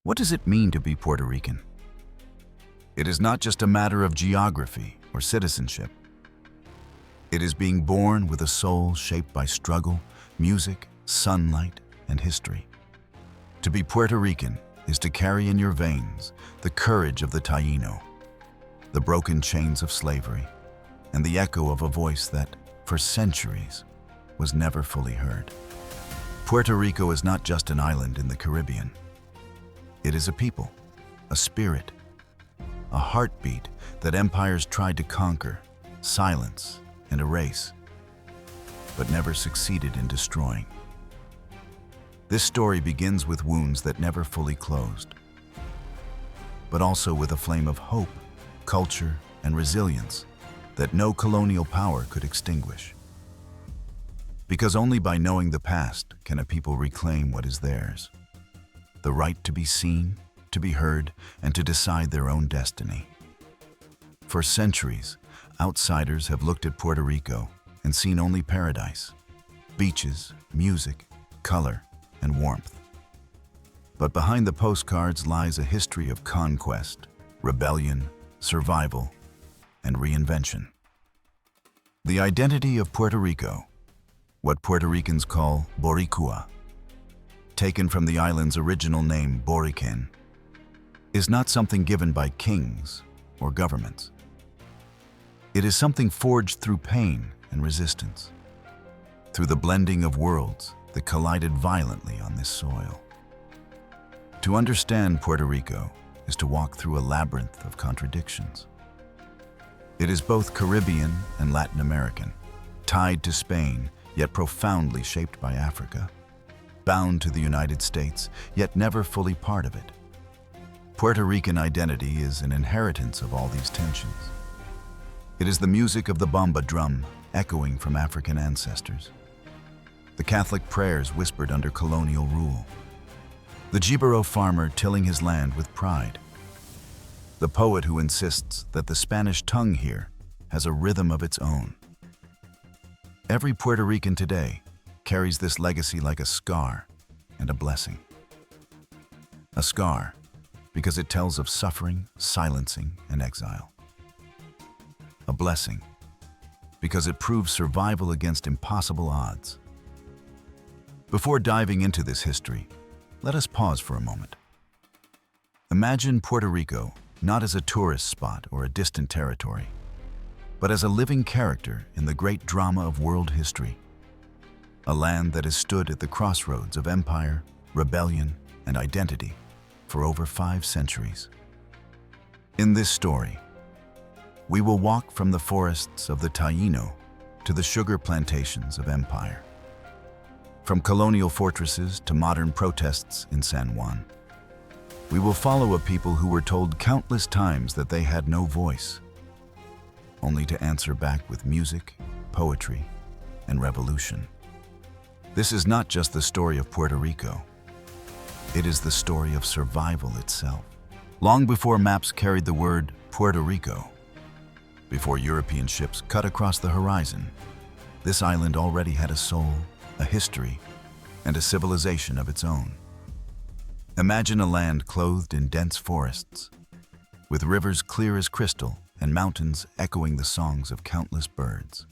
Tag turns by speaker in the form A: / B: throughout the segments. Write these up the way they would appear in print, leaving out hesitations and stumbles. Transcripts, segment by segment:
A: What does it mean to be Puerto Rican? It is not just a matter of geography or citizenship. It is being born with a soul shaped by struggle, music, sunlight, and history. To be Puerto Rican is to carry in your veins the courage of the Taíno, the broken chains of slavery, and the echo of a voice that, for centuries, was never fully heard. Puerto Rico is not just an island in the Caribbean. It is a people, a spirit, a heartbeat that empires tried to conquer, silence, and erase, but never succeeded in destroying. This story begins with wounds that never fully closed, but also with a flame of hope, culture, and resilience that no colonial power could extinguish. Because only by knowing the past can a people reclaim what is theirs: the right to be seen, to be heard, and to decide their own destiny. For centuries, outsiders have looked at Puerto Rico and seen only paradise: beaches, music, color, and warmth. But behind the postcards lies a history of conquest, rebellion, survival, and reinvention. The identity of Puerto Rico, what Puerto Ricans call Boricua, taken from the island's original name Boriken, is not something given by kings or governments. It is something forged through pain and resistance, through the blending of worlds that collided violently on this soil. To understand Puerto Rico is to walk through a labyrinth of contradictions. It is both Caribbean and Latin American, tied to Spain, yet profoundly shaped by Africa, bound to the United States, yet never fully part of it. Puerto Rican identity is an inheritance of all these tensions. It is the music of the bomba drum echoing from African ancestors, the Catholic prayers whispered under colonial rule, the Jibaro farmer tilling his land with pride, the poet who insists that the Spanish tongue here has a rhythm of its own. Every Puerto Rican today carries this legacy like a scar and a blessing. A scar because it tells of suffering, silencing, and exile. A blessing because it proves survival against impossible odds. Before diving into this history, let us pause for a moment. Imagine Puerto Rico not as a tourist spot or a distant territory, but as a living character in the great drama of world history. A land that has stood at the crossroads of empire, rebellion, and identity for over 5 centuries. In this story, we will walk from the forests of the Taíno to the sugar plantations of empire. From colonial fortresses to modern protests in San Juan. We will follow a people who were told countless times that they had no voice, only to answer back with music, poetry, and revolution. This is not just the story of Puerto Rico. It is the story of survival itself. Long before maps carried the word Puerto Rico, before European ships cut across the horizon, this island already had a soul, a history, and a civilization of its own. Imagine a land clothed in dense forests, with rivers clear as crystal and mountains echoing the songs of countless birds.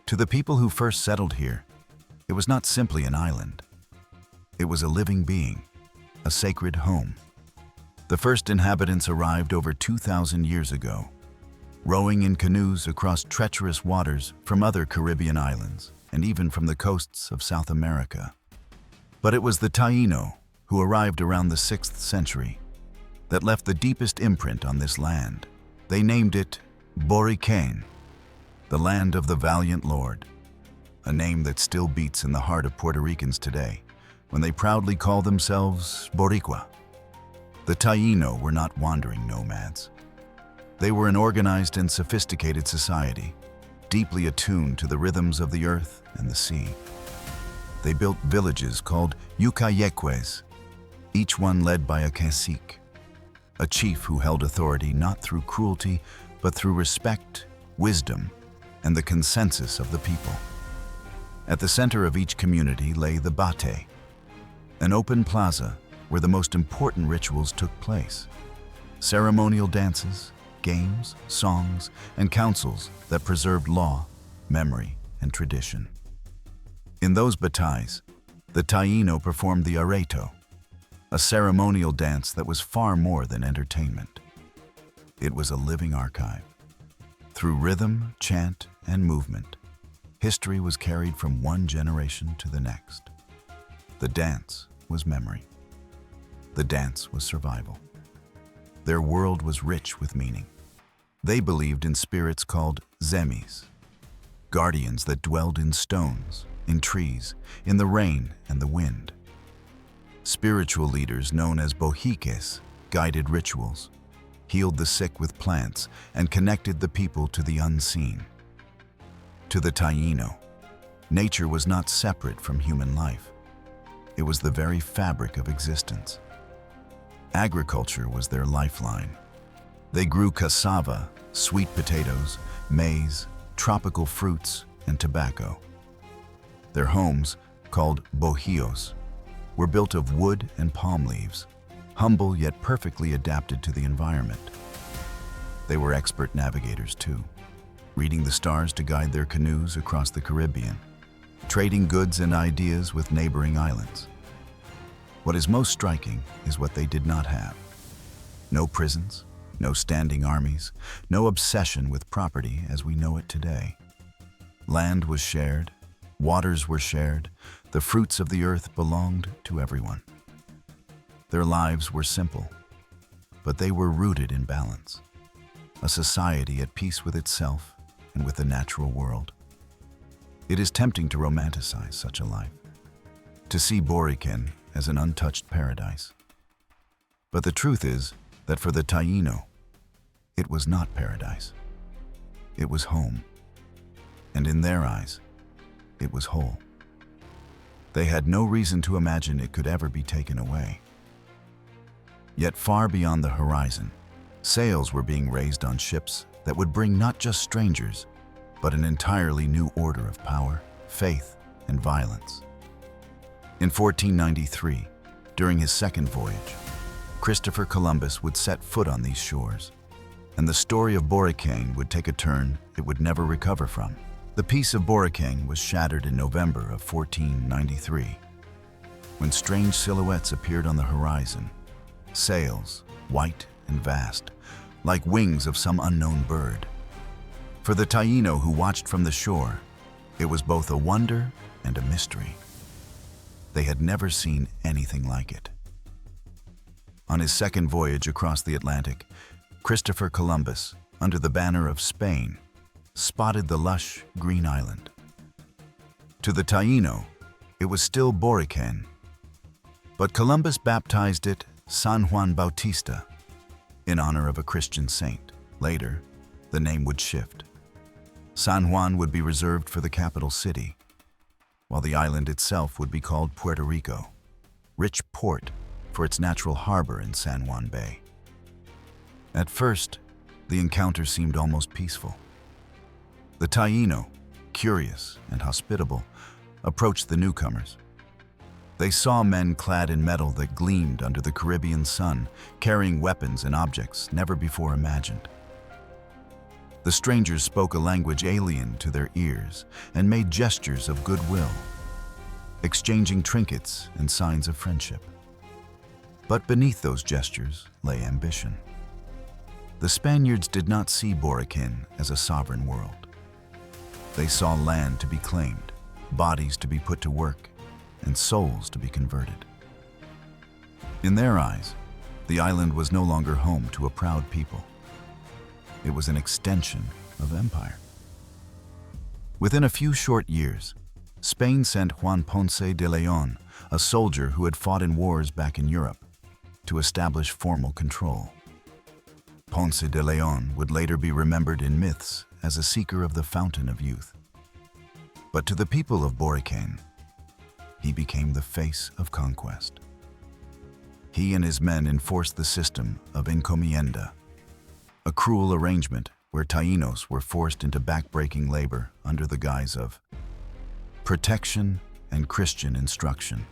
A: To the people who first settled here, it was not simply an island. It was a living being, a sacred home. The first inhabitants arrived over 2,000 years ago, rowing in canoes across treacherous waters from other Caribbean islands and even from the coasts of South America. But it was the Taíno, who arrived around the 6th century, that left the deepest imprint on this land. They named it Boriken, the land of the valiant Lord, a name that still beats in the heart of Puerto Ricans today, when they proudly call themselves Boricua. The Taíno were not wandering nomads. They were an organized and sophisticated society, deeply attuned to the rhythms of the earth and the sea. They built villages called Yucayeques, each one led by a cacique, a chief who held authority not through cruelty, but through respect, wisdom, and the consensus of the people. At the center of each community lay the bate, an open plaza where the most important rituals took place. Ceremonial dances, games, songs, and councils that preserved law, memory, and tradition. In those batays, the Taíno performed the arreto, a ceremonial dance that was far more than entertainment. It was a living archive. Through rhythm, chant, and movement, history was carried from one generation to the next. The dance was memory. The dance was survival. Their world was rich with meaning. They believed in spirits called zemis, guardians that dwelled in stones, in trees, in the rain and the wind. Spiritual leaders known as bohiques guided rituals, healed the sick with plants, and connected the people to the unseen. To the Taíno, nature was not separate from human life. It was the very fabric of existence. Agriculture was their lifeline. They grew cassava, sweet potatoes, maize, tropical fruits, and tobacco. Their homes, called bohíos, were built of wood and palm leaves, humble yet perfectly adapted to the environment. They were expert navigators too, reading the stars to guide their canoes across the Caribbean, trading goods and ideas with neighboring islands. What is most striking is what they did not have. No prisons, no standing armies, no obsession with property as we know it today. Land was shared, waters were shared, the fruits of the earth belonged to everyone. Their lives were simple, but they were rooted in balance. A society at peace with itself and with the natural world. It is tempting to romanticize such a life, to see Boriken as an untouched paradise. But the truth is that for the Taíno, it was not paradise. It was home. And in their eyes, it was whole. They had no reason to imagine it could ever be taken away. Yet far beyond the horizon, sails were being raised on ships that would bring not just strangers, but an entirely new order of power, faith, and violence. In 1493, during his second voyage, Christopher Columbus would set foot on these shores, and the story of Boriken would take a turn it would never recover from. The peace of Boriken was shattered in November of 1493, when strange silhouettes appeared on the horizon, sails, white and vast, like wings of some unknown bird. For the Taíno who watched from the shore, it was both a wonder and a mystery. They had never seen anything like it. On his second voyage across the Atlantic, Christopher Columbus, under the banner of Spain, spotted the lush green island. To the Taíno, it was still Boriken, but Columbus baptized it San Juan Bautista, in honor of a Christian saint. Later, the name would shift. San Juan would be reserved for the capital city, while the island itself would be called Puerto Rico, rich port for its natural harbor in San Juan Bay. At first, the encounter seemed almost peaceful. The Taíno, curious and hospitable, approached the newcomers. They saw men clad in metal that gleamed under the Caribbean sun, carrying weapons and objects never before imagined. The strangers spoke a language alien to their ears and made gestures of goodwill, exchanging trinkets and signs of friendship. But beneath those gestures lay ambition. The Spaniards did not see Boriken as a sovereign world. They saw land to be claimed, bodies to be put to work, and souls to be converted. In their eyes, the island was no longer home to a proud people. It was an extension of empire. Within a few short years, Spain sent Juan Ponce de León, a soldier who had fought in wars back in Europe, to establish formal control. Ponce de León would later be remembered in myths as a seeker of the fountain of youth. But to the people of Boriken, he became the face of conquest. He and his men enforced the system of encomienda, a cruel arrangement where Taínos were forced into backbreaking labor under the guise of protection and Christian instruction.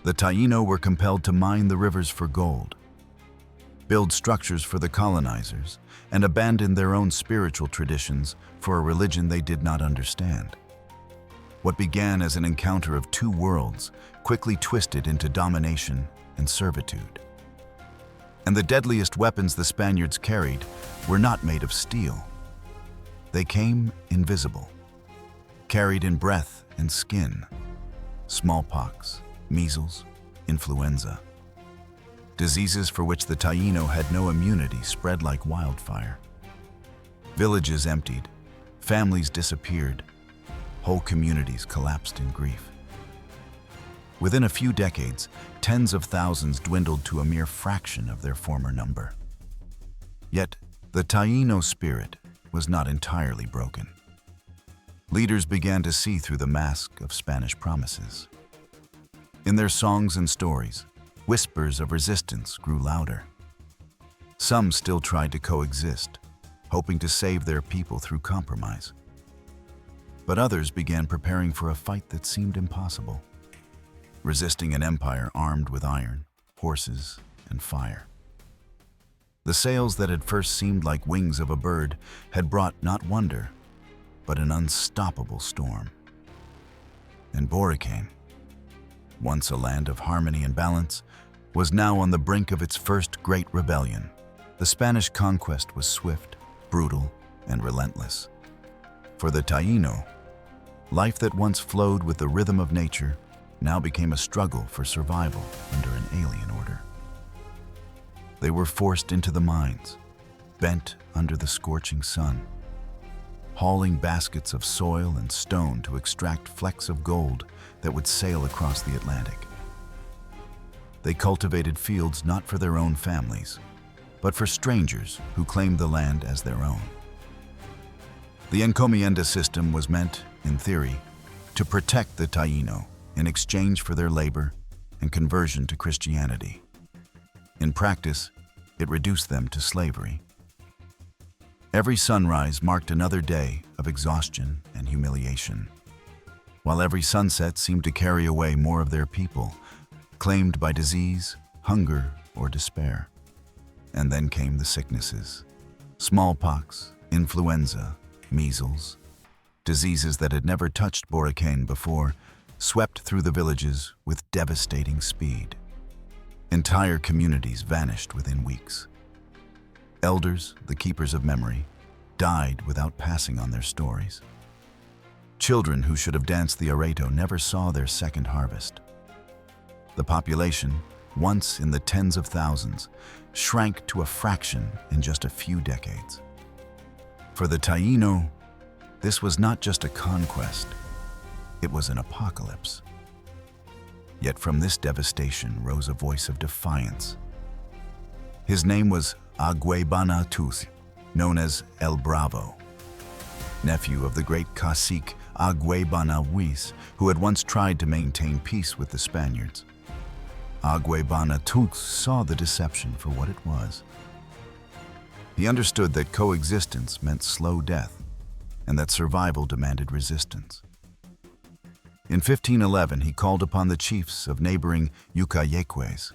A: The Taíno were compelled to mine the rivers for gold, build structures for the colonizers, and abandon their own spiritual traditions for a religion they did not understand. What began as an encounter of two worlds quickly twisted into domination and servitude. And the deadliest weapons the Spaniards carried were not made of steel. They came invisible, carried in breath and skin: smallpox, measles, influenza. Diseases for which the Taíno had no immunity spread like wildfire. Villages emptied, families disappeared, whole communities collapsed in grief. Within a few decades, tens of thousands dwindled to a mere fraction of their former number. Yet, the Taíno spirit was not entirely broken. Leaders began to see through the mask of Spanish promises. In their songs and stories, whispers of resistance grew louder. Some still tried to coexist, hoping to save their people through compromise. But others began preparing for a fight that seemed impossible, resisting an empire armed with iron, horses, and fire. The sails that had first seemed like wings of a bird had brought not wonder, but an unstoppable storm. And Boracay, once a land of harmony and balance, was now on the brink of its first great rebellion. The Spanish conquest was swift, brutal, and relentless. For the Taíno, life that once flowed with the rhythm of nature now became a struggle for survival under an alien order. They were forced into the mines, bent under the scorching sun, hauling baskets of soil and stone to extract flecks of gold that would sail across the Atlantic. They cultivated fields not for their own families, but for strangers who claimed the land as their own. The encomienda system was meant, in theory, to protect the Taíno in exchange for their labor and conversion to Christianity. In practice, it reduced them to slavery. Every sunrise marked another day of exhaustion and humiliation, while every sunset seemed to carry away more of their people, claimed by disease, hunger, or despair. And then came the sicknesses: smallpox, influenza, measles. Diseases that had never touched Boracay before swept through the villages with devastating speed. Entire communities vanished within weeks. Elders, the keepers of memory, died without passing on their stories. Children who should have danced the areto never saw their second harvest. The population, once in the tens of thousands, shrank to a fraction in just a few decades. For the Taíno, this was not just a conquest, it was an apocalypse. Yet from this devastation rose a voice of defiance. His name was Aguebana Tuz, known as El Bravo, nephew of the great cacique Aguebana Huis, who had once tried to maintain peace with the Spaniards. Aguebana Tuz saw the deception for what it was. He understood that coexistence meant slow death, and that survival demanded resistance. In 1511, he called upon the chiefs of neighboring Ucayeques.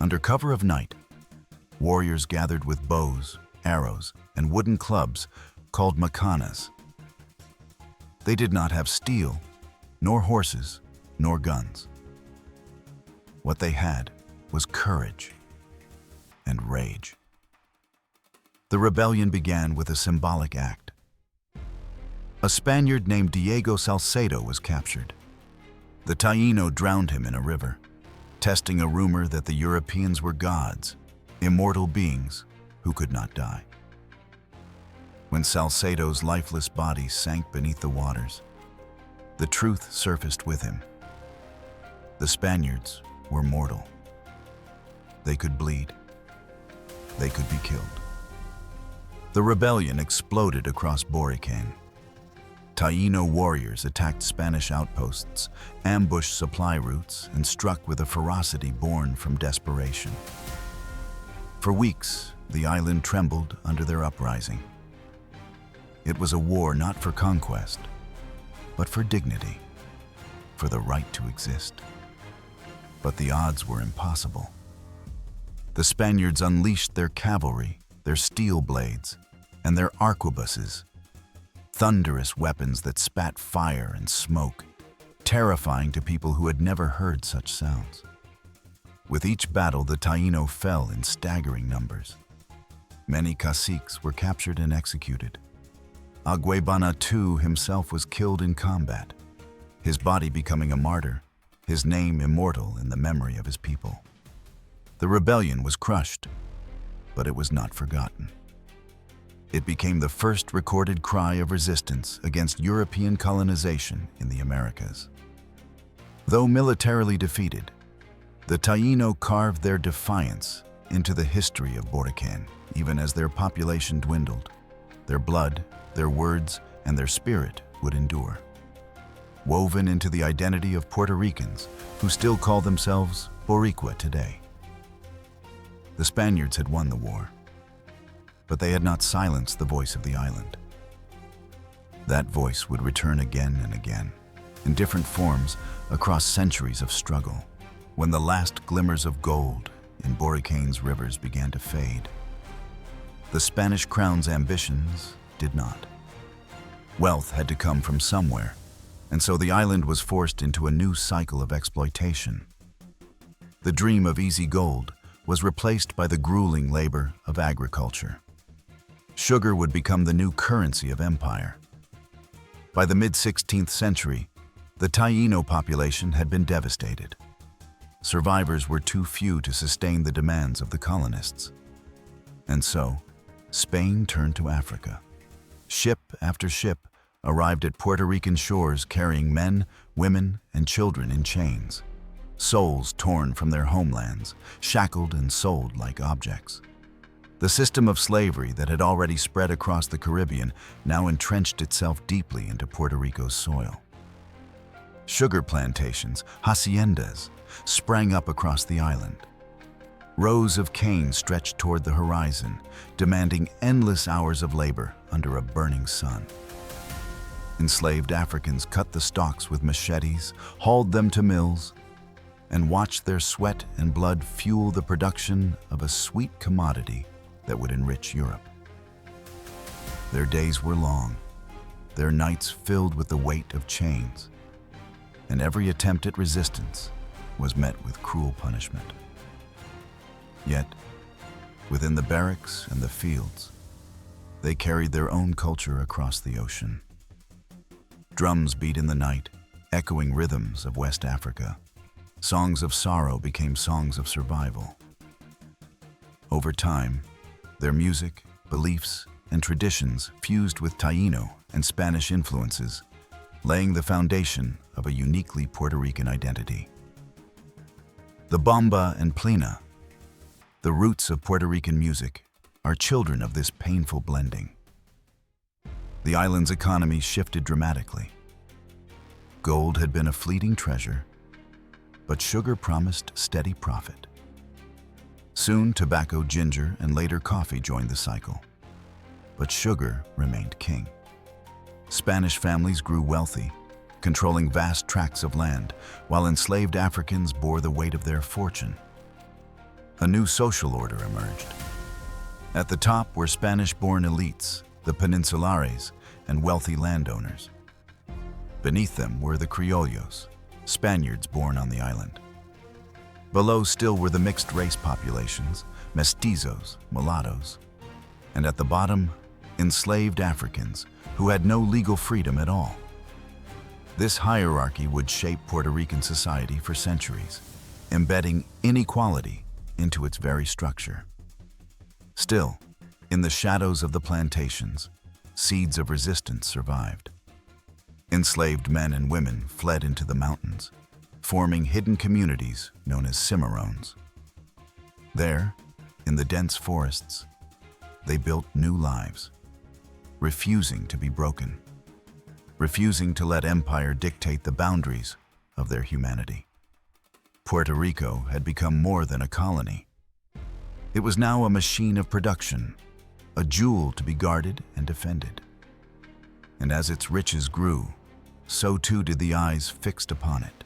A: Under cover of night, warriors gathered with bows, arrows, and wooden clubs called macanas. They did not have steel, nor horses, nor guns. What they had was courage and rage. The rebellion began with a symbolic act. A Spaniard named Diego Salcedo was captured. The Taíno drowned him in a river, testing a rumor that the Europeans were gods, immortal beings who could not die. When Salcedo's lifeless body sank beneath the waters, the truth surfaced with him. The Spaniards were mortal. They could bleed. They could be killed. The rebellion exploded across Boracay. Taíno warriors attacked Spanish outposts, ambushed supply routes, and struck with a ferocity born from desperation. For weeks, the island trembled under their uprising. It was a war not for conquest, but for dignity, for the right to exist. but the odds were impossible. The Spaniards unleashed their cavalry, their steel blades, and their arquebuses, thunderous weapons that spat fire and smoke, terrifying to people who had never heard such sounds. With each battle, the Taíno fell in staggering numbers. Many caciques were captured and executed. Aguebana too himself was killed in combat, his body becoming a martyr, his name immortal in the memory of his people. The rebellion was crushed, but it was not forgotten. It became the first recorded cry of resistance against European colonization in the Americas. Though militarily defeated, the Taíno carved their defiance into the history of Borican, even as their population dwindled. Their blood, their words, and their spirit would endure, woven into the identity of Puerto Ricans who still call themselves Boricua today. The Spaniards had won the war, but they had not silenced the voice of the island. That voice would return again and again, in different forms across centuries of struggle, when the last glimmers of gold in Borican's rivers began to fade. The Spanish crown's ambitions did not. Wealth had to come from somewhere, and so the island was forced into a new cycle of exploitation. The dream of easy gold was replaced by the grueling labor of agriculture. Sugar would become the new currency of empire. By the mid-16th century, the Taíno population had been devastated. Survivors were too few to sustain the demands of the colonists. And so, Spain turned to Africa. Ship after ship arrived at Puerto Rican shores carrying men, women, and children in chains, souls torn from their homelands, shackled and sold like objects. The system of slavery that had already spread across the Caribbean now entrenched itself deeply into Puerto Rico's soil. Sugar plantations, haciendas, sprang up across the island. Rows of cane stretched toward the horizon, demanding endless hours of labor under a burning sun. Enslaved Africans cut the stalks with machetes, hauled them to mills, and watched their sweat and blood fuel the production of a sweet commodity that would enrich Europe. Their days were long, their nights filled with the weight of chains, and every attempt at resistance was met with cruel punishment. Yet, within the barracks and the fields, they carried their own culture across the ocean. Drums beat in the night, echoing rhythms of West Africa. Songs of sorrow became songs of survival. Over time, their music, beliefs, and traditions fused with Taíno and Spanish influences, laying the foundation of a uniquely Puerto Rican identity. The bomba and plena, the roots of Puerto Rican music, are children of this painful blending. The island's economy shifted dramatically. Gold had been a fleeting treasure, but sugar promised steady profit. Soon, tobacco, ginger, and later coffee joined the cycle. But sugar remained king. Spanish families grew wealthy, controlling vast tracts of land, while enslaved Africans bore the weight of their fortune. A new social order emerged. At the top were Spanish-born elites, the peninsulares, and wealthy landowners. Beneath them were the criollos, Spaniards born on the island. Below still were the mixed-race populations, mestizos, mulattoes. And at the bottom, enslaved Africans who had no legal freedom at all. This hierarchy would shape Puerto Rican society for centuries, embedding inequality into its very structure. Still, in the shadows of the plantations, seeds of resistance survived. Enslaved men and women fled into the mountains, forming hidden communities known as cimarrones. There, in the dense forests, they built new lives, refusing to be broken, refusing to let empire dictate the boundaries of their humanity. Puerto Rico had become more than a colony. It was now a machine of production, a jewel to be guarded and defended. And as its riches grew, so too did the eyes fixed upon it.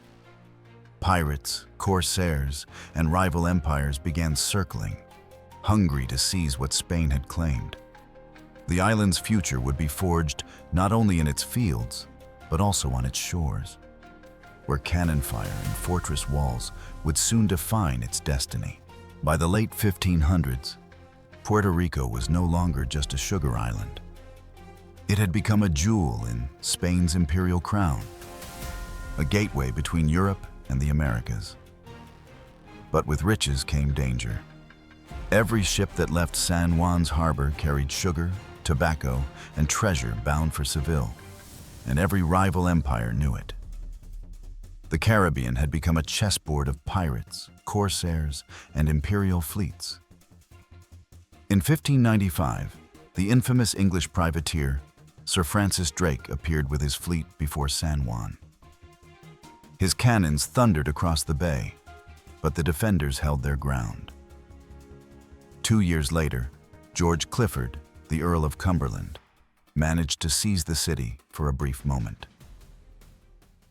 A: Pirates, corsairs, and rival empires began circling, hungry to seize what Spain had claimed. The island's future would be forged not only in its fields, but also on its shores, where cannon fire and fortress walls would soon define its destiny. By the late 1500s, Puerto Rico was no longer just a sugar island. It had become a jewel in Spain's imperial crown, a gateway between Europe and the Americas. But with riches came danger. Every ship that left San Juan's harbor carried sugar, tobacco, and treasure bound for Seville, and every rival empire knew it. The Caribbean had become a chessboard of pirates, corsairs, and imperial fleets. In 1595, the infamous English privateer Sir Francis Drake appeared with his fleet before San Juan. His cannons thundered across the bay, but the defenders held their ground. 2 years later, George Clifford, the Earl of Cumberland, managed to seize the city for a brief moment.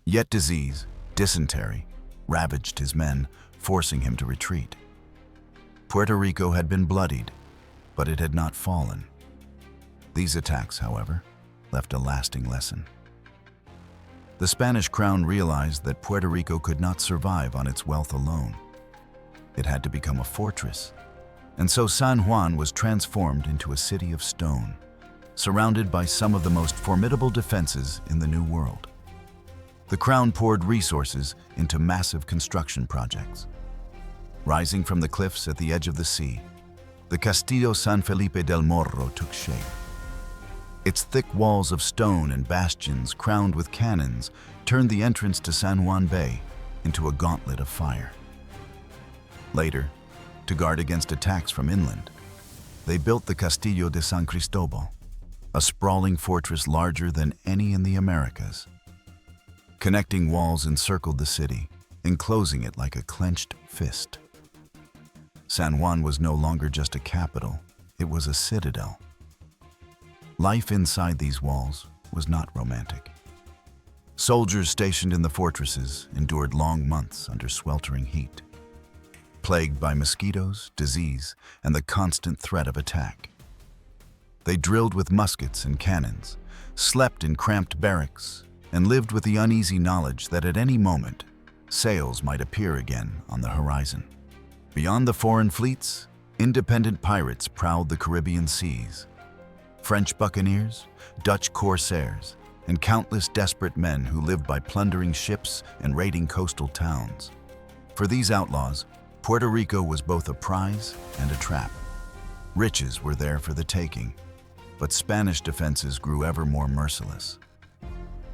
A: Yet disease, dysentery, ravaged his men, forcing him to retreat. Puerto Rico had been bloodied, but it had not fallen. These attacks, however, left a lasting lesson. The Spanish crown realized that Puerto Rico could not survive on its wealth alone. It had to become a fortress, and so San Juan was transformed into a city of stone, surrounded by some of the most formidable defenses in the New World. The crown poured resources into massive construction projects. Rising from the cliffs at the edge of the sea, the Castillo San Felipe del Morro took shape. Its thick walls of stone and bastions crowned with cannons turned the entrance to San Juan Bay into a gauntlet of fire. Later, to guard against attacks from inland, they built the Castillo de San Cristobal, a sprawling fortress larger than any in the Americas. Connecting walls encircled the city, enclosing it like a clenched fist. San Juan was no longer just a capital, it was a citadel. Life inside these walls was not romantic. Soldiers stationed in the fortresses endured long months under sweltering heat, plagued by mosquitoes, disease, and the constant threat of attack. They drilled with muskets and cannons, slept in cramped barracks, and lived with the uneasy knowledge that at any moment, sails might appear again on the horizon. Beyond the foreign fleets, independent pirates prowled the Caribbean seas. French buccaneers, Dutch corsairs, and countless desperate men who lived by plundering ships and raiding coastal towns. For these outlaws, Puerto Rico was both a prize and a trap. Riches were there for the taking, but Spanish defenses grew ever more merciless.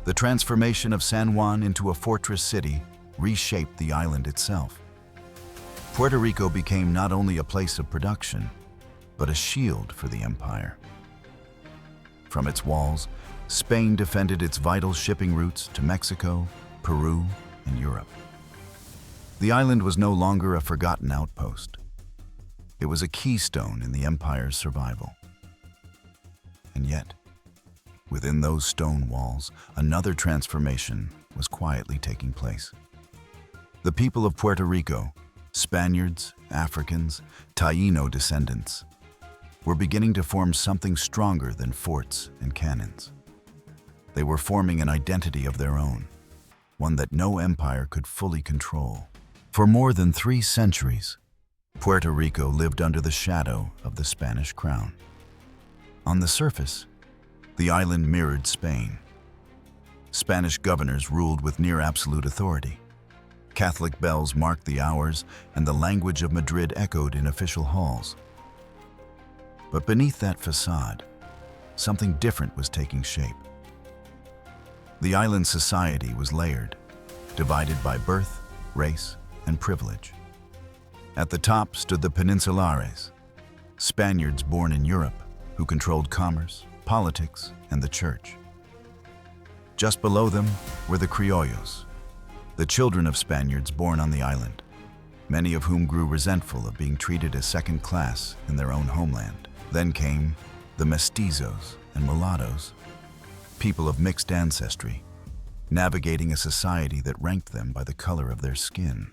A: The transformation of San Juan into a fortress city reshaped the island itself. Puerto Rico became not only a place of production, but a shield for the empire. From its walls, Spain defended its vital shipping routes to Mexico, Peru, and Europe. The island was no longer a forgotten outpost. It was a keystone in the empire's survival. And yet, within those stone walls, another transformation was quietly taking place. The people of Puerto Rico, Spaniards, Africans, Taíno descendants, were beginning to form something stronger than forts and cannons. They were forming an identity of their own, one that no empire could fully control. For more than 3 centuries, Puerto Rico lived under the shadow of the Spanish crown. On the surface, the island mirrored Spain. Spanish governors ruled with near absolute authority. Catholic bells marked the hours, and the language of Madrid echoed in official halls. But beneath that facade, something different was taking shape. The island's society was layered, divided by birth, race, and privilege. At the top stood the Peninsulares, Spaniards born in Europe who controlled commerce, politics, and the church. Just below them were the Criollos, the children of Spaniards born on the island, many of whom grew resentful of being treated as second class in their own homeland. Then came the mestizos and mulattoes, people of mixed ancestry, navigating a society that ranked them by the color of their skin.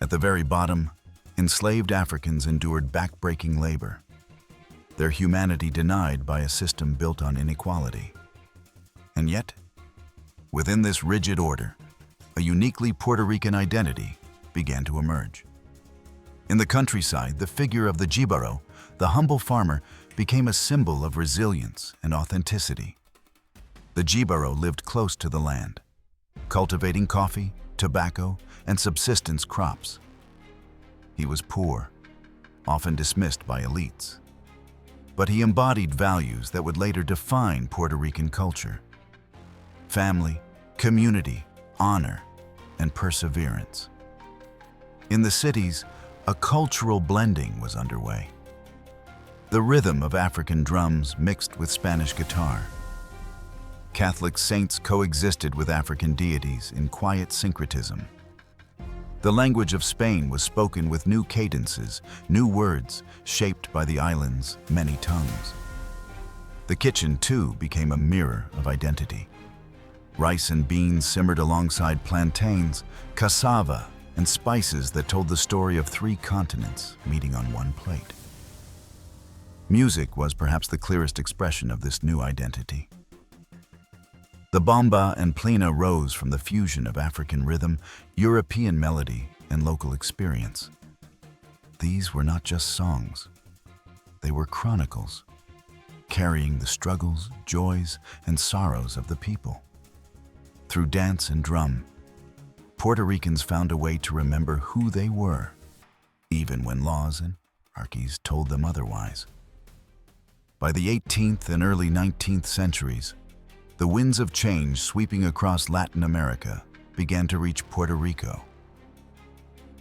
A: At the very bottom, enslaved Africans endured backbreaking labor, their humanity denied by a system built on inequality. And yet, within this rigid order, a uniquely Puerto Rican identity began to emerge. In the countryside, the figure of the Jibaro, the humble farmer, became a symbol of resilience and authenticity. The Jibaro lived close to the land, cultivating coffee, tobacco, and subsistence crops. He was poor, often dismissed by elites, but he embodied values that would later define Puerto Rican culture: family, community, honor, and perseverance. In the cities, a cultural blending was underway. The rhythm of African drums mixed with Spanish guitar. Catholic saints coexisted with African deities in quiet syncretism. The language of Spain was spoken with new cadences, new words shaped by the island's many tongues. The kitchen, too, became a mirror of identity. Rice and beans simmered alongside plantains, cassava, and spices that told the story of 3 continents meeting on one plate. Music was perhaps the clearest expression of this new identity. The bomba and plena rose from the fusion of African rhythm, European melody, and local experience. These were not just songs. They were chronicles, carrying the struggles, joys, and sorrows of the people. Through dance and drum, Puerto Ricans found a way to remember who they were, even when laws and hierarchies told them otherwise. By the 18th and early 19th centuries, the winds of change sweeping across Latin America began to reach Puerto Rico.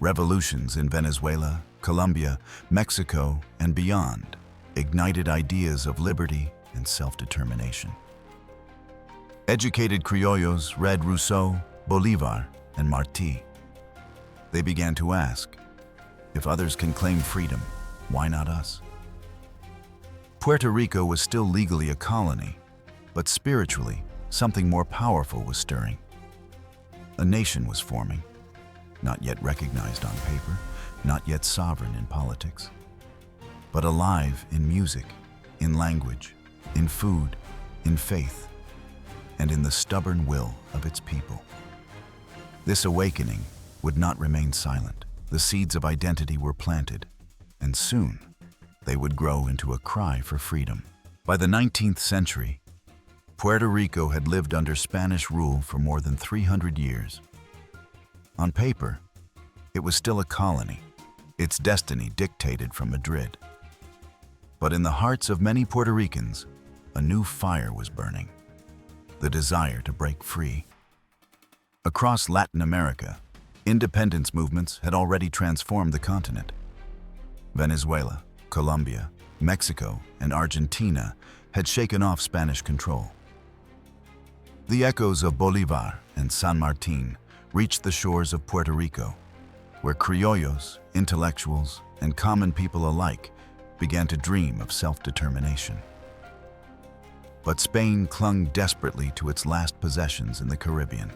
A: Revolutions in Venezuela, Colombia, Mexico, and beyond ignited ideas of liberty and self-determination. Educated criollos read Rousseau, Bolivar, and Martí. They began to ask, if others can claim freedom, why not us? Puerto Rico was still legally a colony, but spiritually, something more powerful was stirring. A nation was forming, not yet recognized on paper, not yet sovereign in politics, but alive in music, in language, in food, in faith, and in the stubborn will of its people. This awakening would not remain silent. The seeds of identity were planted, and soon they would grow into a cry for freedom. By the 19th century, Puerto Rico had lived under Spanish rule for more than 300 years. On paper, it was still a colony, its destiny dictated from Madrid. But in the hearts of many Puerto Ricans, a new fire was burning: the desire to break free. Across Latin America, independence movements had already transformed the continent. Venezuela, Colombia, Mexico, and Argentina had shaken off Spanish control. The echoes of Bolivar and San Martín reached the shores of Puerto Rico, where criollos, intellectuals, and common people alike began to dream of self-determination. But Spain clung desperately to its last possessions in the Caribbean: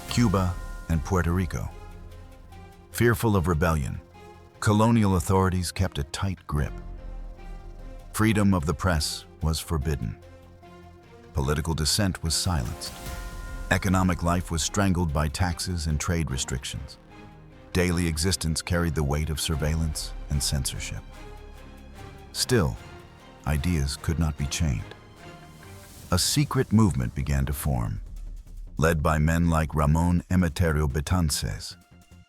A: Cuba and Puerto Rico. Fearful of rebellion, colonial authorities kept a tight grip. Freedom of the press was forbidden. Political dissent was silenced. Economic life was strangled by taxes and trade restrictions. Daily existence carried the weight of surveillance and censorship. Still, ideas could not be chained. A secret movement began to form, led by men like Ramón Emeterio Betances,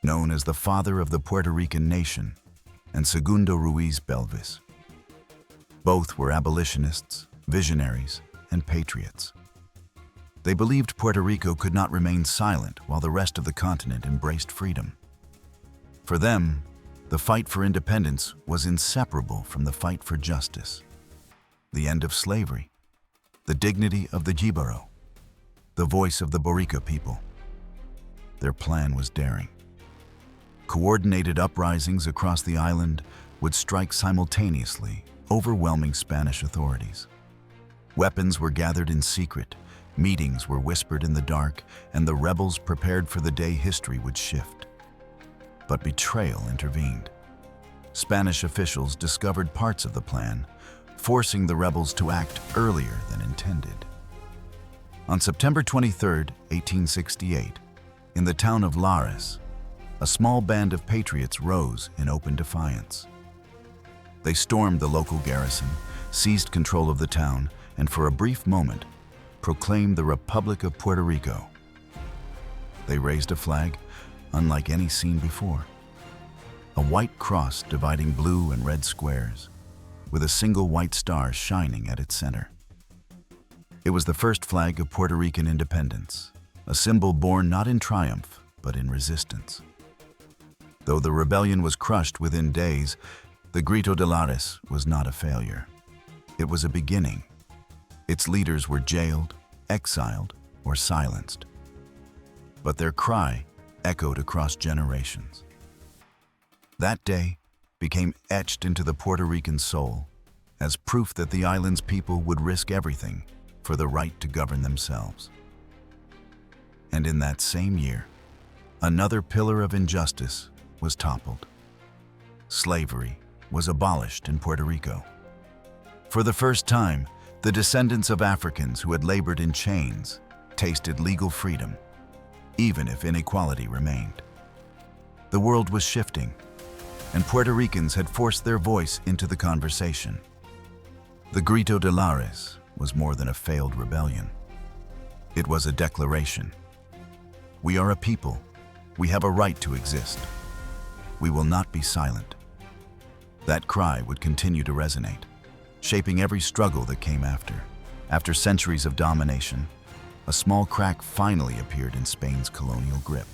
A: known as the father of the Puerto Rican nation, and Segundo Ruiz Belvis. Both were abolitionists, visionaries, and patriots. They believed Puerto Rico could not remain silent while the rest of the continent embraced freedom. For them, the fight for independence was inseparable from the fight for justice, the end of slavery, the dignity of the Jibaro, the voice of the Boricua people. Their plan was daring. Coordinated uprisings across the island would strike simultaneously, overwhelming Spanish authorities. Weapons were gathered in secret, Meetings were whispered in the dark, and the rebels prepared for the day history would shift. But betrayal intervened. Spanish officials discovered parts of the plan, forcing the rebels to act earlier than intended. On September 23, 1868, in the town of Lares, a small band of patriots rose in open defiance. They stormed the local garrison, seized control of the town, and for a brief moment, proclaimed the Republic of Puerto Rico. They raised a flag unlike any seen before. A white cross dividing blue and red squares, with a single white star shining at its center. It was the first flag of Puerto Rican independence, a symbol born not in triumph, but in resistance. Though the rebellion was crushed within days, the Grito de Lares was not a failure. It was a beginning. Its leaders were jailed, exiled, or silenced. But their cry echoed across generations. That day became etched into the Puerto Rican soul as proof that the island's people would risk everything for the right to govern themselves. And in that same year, another pillar of injustice was toppled. Slavery was abolished in Puerto Rico. For the first time, the descendants of Africans who had labored in chains tasted legal freedom, even if inequality remained. The world was shifting, and Puerto Ricans had forced their voice into the conversation. The Grito de Lares was more than a failed rebellion. It was a declaration. We are a people. We have a right to exist. We will not be silent. That cry would continue to resonate, shaping every struggle that came after. After centuries of domination, a small crack finally appeared in Spain's colonial grip.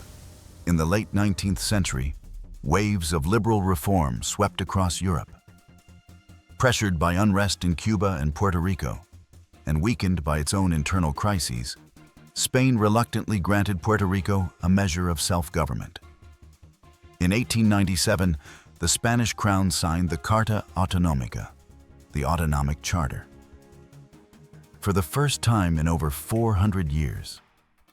A: In the late 19th century, waves of liberal reform swept across Europe. Pressured by unrest in Cuba and Puerto Rico, and weakened by its own internal crises, Spain reluctantly granted Puerto Rico a measure of self-government. In 1897, the Spanish crown signed the Carta Autonómica, the Autonomic Charter. For the first time in over 400 years,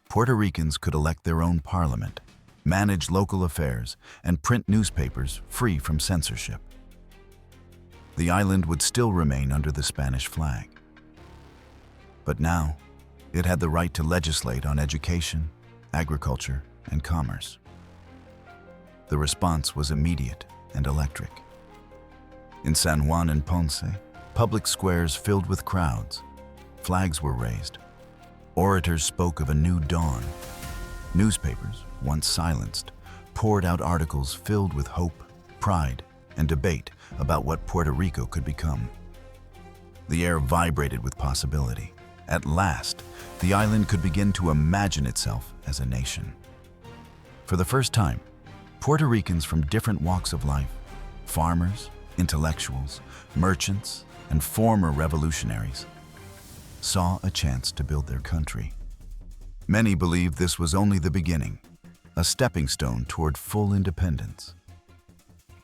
A: Puerto Ricans could elect their own parliament, manage local affairs, and print newspapers free from censorship. The island would still remain under the Spanish flag. But now, it had the right to legislate on education, agriculture, and commerce. The response was immediate and electric. In San Juan and Ponce, public squares filled with crowds. Flags were raised. Orators spoke of a new dawn. Newspapers, once silenced, poured out articles filled with hope, pride, and debate about what Puerto Rico could become. The air vibrated with possibility. At last, the island could begin to imagine itself as a nation. For the first time, Puerto Ricans from different walks of life, farmers, intellectuals, merchants, and former revolutionaries, saw a chance to build their country. Many believed this was only the beginning, a stepping stone toward full independence.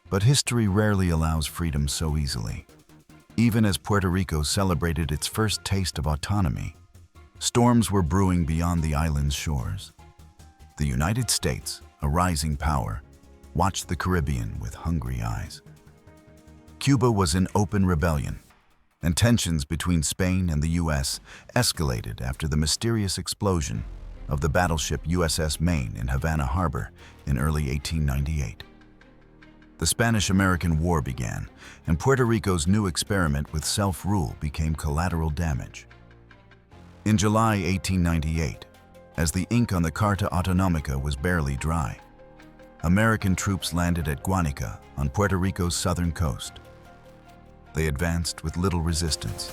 A: But history rarely allows freedom so easily. Even as Puerto Rico celebrated its first taste of autonomy, storms were brewing beyond the island's shores. The United States, a rising power, watched the Caribbean with hungry eyes. Cuba was in open rebellion, and tensions between Spain and the U.S. escalated after the mysterious explosion of the battleship USS Maine in Havana Harbor in early 1898. The Spanish-American War began, and Puerto Rico's new experiment with self-rule became collateral damage. In July 1898, as the ink on the Carta Autonómica was barely dry, American troops landed at Guanica on Puerto Rico's southern coast. They advanced with little resistance,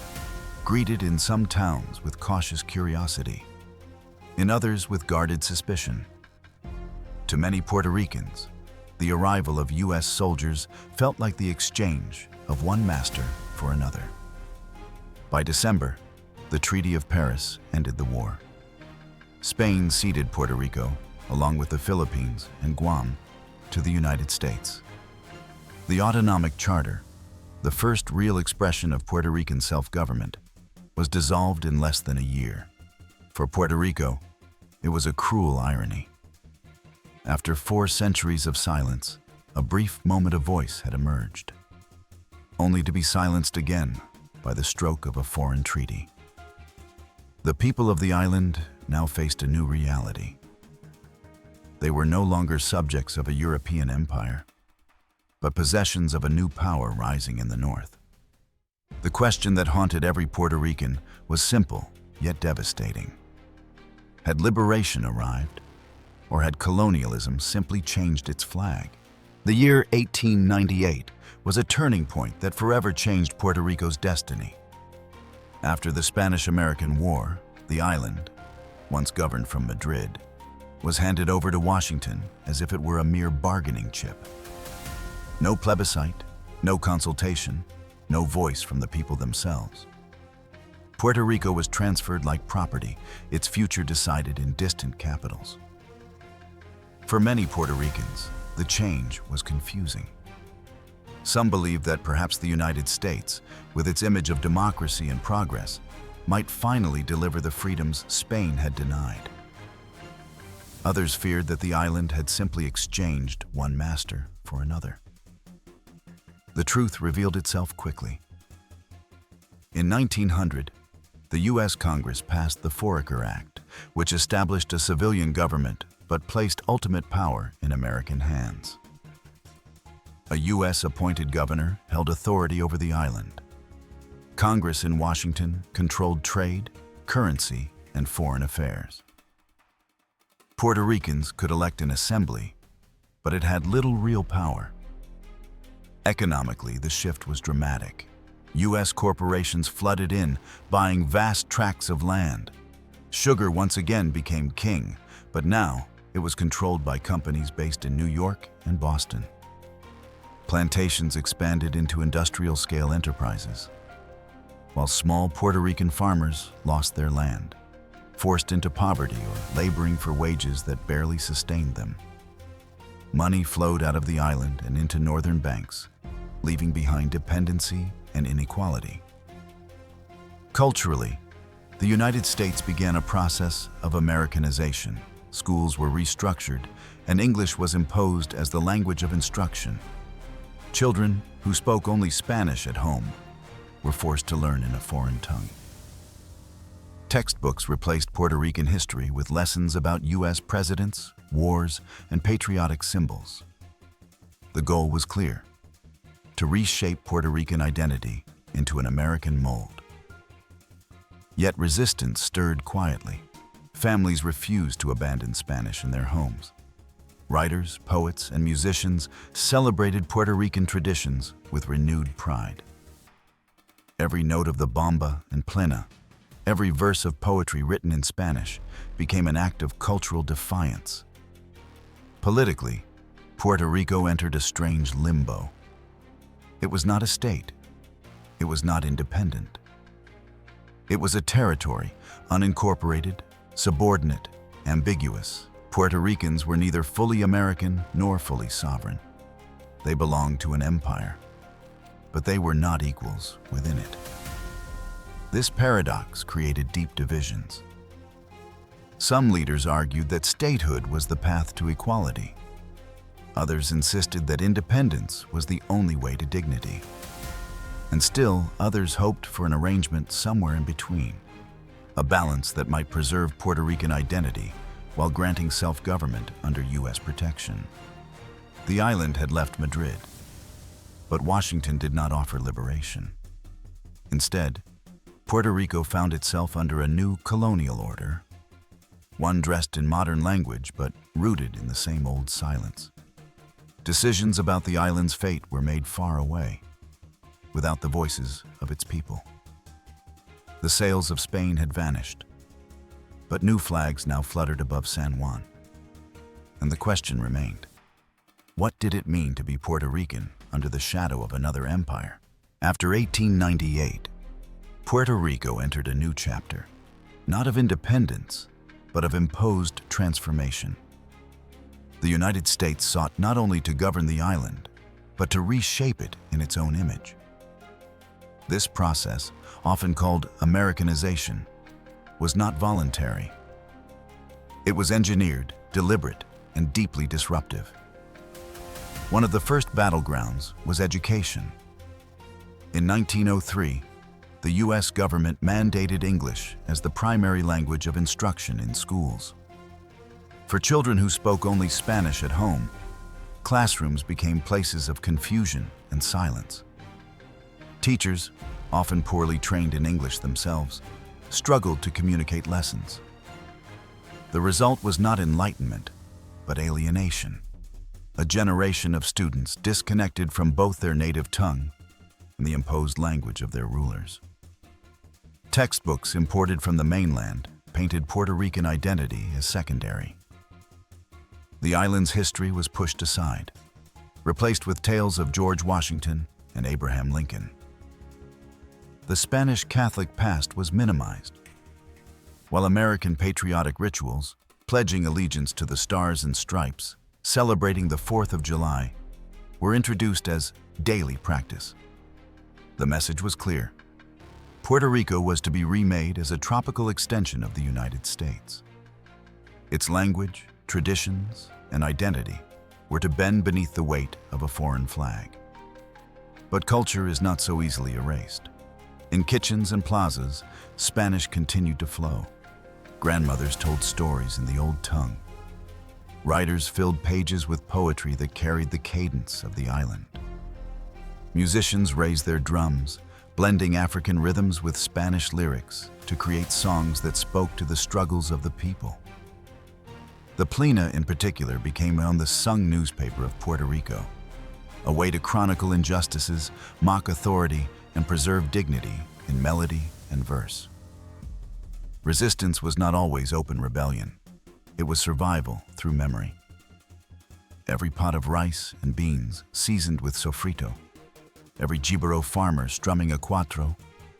A: greeted in some towns with cautious curiosity, in others with guarded suspicion. To many Puerto Ricans, the arrival of U.S. soldiers felt like the exchange of one master for another. By December, the Treaty of Paris ended the war. Spain ceded Puerto Rico, along with the Philippines and Guam, to the United States. The Autonomic Charter, the first real expression of Puerto Rican self-government, was dissolved in less than a year. For Puerto Rico, it was a cruel irony. After 4 centuries of silence, a brief moment of voice had emerged, only to be silenced again by the stroke of a foreign treaty. The people of the island now faced a new reality. They were no longer subjects of a European empire, but possessions of a new power rising in the north. The question that haunted every Puerto Rican was simple yet devastating. Had liberation arrived, or had colonialism simply changed its flag? The year 1898 was a turning point that forever changed Puerto Rico's destiny. After the Spanish-American War, the island, once governed from Madrid, was handed over to Washington as if it were a mere bargaining chip. No plebiscite, no consultation, no voice from the people themselves. Puerto Rico was transferred like property, its future decided in distant capitals. For many Puerto Ricans, the change was confusing. Some believed that perhaps the United States, with its image of democracy and progress, might finally deliver the freedoms Spain had denied. Others feared that the island had simply exchanged one master for another. The truth revealed itself quickly. In 1900, the U.S. Congress passed the Foraker Act, which established a civilian government but placed ultimate power in American hands. A U.S.-appointed governor held authority over the island. Congress in Washington controlled trade, currency, and foreign affairs. Puerto Ricans could elect an assembly, but it had little real power. Economically, the shift was dramatic. U.S. corporations flooded in, buying vast tracts of land. Sugar once again became king, but now it was controlled by companies based in New York and Boston. Plantations expanded into industrial-scale enterprises, while small Puerto Rican farmers lost their land, forced into poverty or laboring for wages that barely sustained them. Money flowed out of the island and into northern banks, leaving behind dependency and inequality. Culturally, the United States began a process of Americanization. Schools were restructured, and English was imposed as the language of instruction. Children who spoke only Spanish at home were forced to learn in a foreign tongue. Textbooks replaced Puerto Rican history with lessons about U.S. presidents, wars, and patriotic symbols. The goal was clear: to reshape Puerto Rican identity into an American mold. Yet resistance stirred quietly. Families refused to abandon Spanish in their homes. Writers, poets, and musicians celebrated Puerto Rican traditions with renewed pride. Every note of the bomba and plena, every verse of poetry written in Spanish, became an act of cultural defiance. Politically, Puerto Rico entered a strange limbo. It was not a state. It was not independent. It was a territory, unincorporated, subordinate, ambiguous. Puerto Ricans were neither fully American nor fully sovereign. They belonged to an empire, but they were not equals within it. This paradox created deep divisions. Some leaders argued that statehood was the path to equality. Others insisted that independence was the only way to dignity. And still, others hoped for an arrangement somewhere in between, a balance that might preserve Puerto Rican identity while granting self-government under U.S. protection. The island had left Madrid, but Washington did not offer liberation. Instead, Puerto Rico found itself under a new colonial order, one dressed in modern language but rooted in the same old silence. Decisions about the island's fate were made far away, without the voices of its people. The sails of Spain had vanished, but new flags now fluttered above San Juan. And the question remained: what did it mean to be Puerto Rican under the shadow of another empire? After 1898, Puerto Rico entered a new chapter, not of independence, but of imposed transformation. The United States sought not only to govern the island, but to reshape it in its own image. This process, often called Americanization, was not voluntary. It was engineered, deliberate, and deeply disruptive. One of the first battlegrounds was education. In 1903, the U.S. government mandated English as the primary language of instruction in schools. For children who spoke only Spanish at home, classrooms became places of confusion and silence. Teachers, often poorly trained in English themselves, struggled to communicate lessons. The result was not enlightenment, but alienation. A generation of students disconnected from both their native tongue and the imposed language of their rulers. Textbooks imported from the mainland painted Puerto Rican identity as secondary. The island's history was pushed aside, replaced with tales of George Washington and Abraham Lincoln. The Spanish Catholic past was minimized, while American patriotic rituals, pledging allegiance to the Stars and Stripes, celebrating the 4th of July, were introduced as daily practice. The message was clear. Puerto Rico was to be remade as a tropical extension of the United States. Its language, traditions, and identity were to bend beneath the weight of a foreign flag. But culture is not so easily erased. In kitchens and plazas, Spanish continued to flow. Grandmothers told stories in the old tongue. Writers filled pages with poetry that carried the cadence of the island. Musicians raised their drums, blending African rhythms with Spanish lyrics to create songs that spoke to the struggles of the people. The Plena, in particular, became the sung newspaper of Puerto Rico, a way to chronicle injustices, mock authority, and preserve dignity in melody and verse. Resistance was not always open rebellion. It was survival through memory. Every pot of rice and beans seasoned with sofrito, every Gibero farmer strumming a cuatro,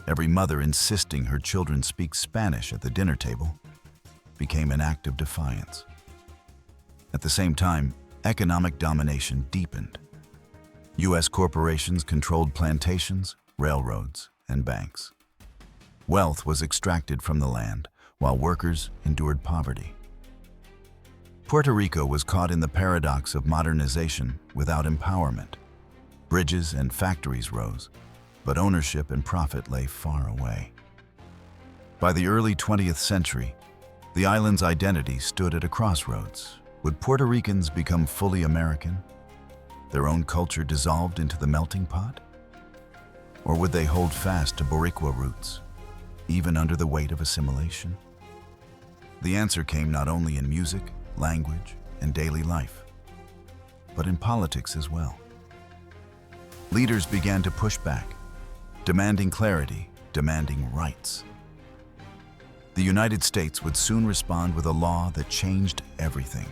A: every mother insisting her children speak Spanish at the dinner table, became an act of defiance. At the same time, economic domination deepened. U.S. corporations controlled plantations, railroads, and banks. Wealth was extracted from the land, while workers endured poverty. Puerto Rico was caught in the paradox of modernization without empowerment. Bridges and factories rose, but ownership and profit lay far away. By the early 20th century, the island's identity stood at a crossroads. Would Puerto Ricans become fully American, their own culture dissolved into the melting pot? Or would they hold fast to Boricua roots, even under the weight of assimilation? The answer came not only in music, language, and daily life, but in politics as well. Leaders began to push back, demanding clarity, demanding rights. The United States would soon respond with a law that changed everything,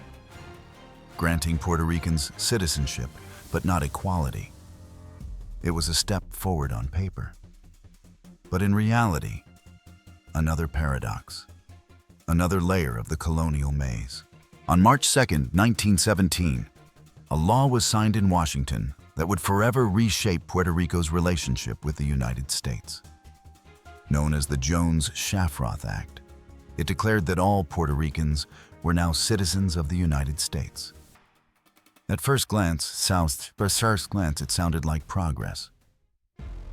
A: granting Puerto Ricans citizenship, but not equality. It was a step forward on paper. But in reality, another paradox, another layer of the colonial maze. On March 2, 1917, a law was signed in Washington that would forever reshape Puerto Rico's relationship with the United States. Known as the Jones-Shafroth Act, it declared that all Puerto Ricans were now citizens of the United States. At first glance, it sounded like progress.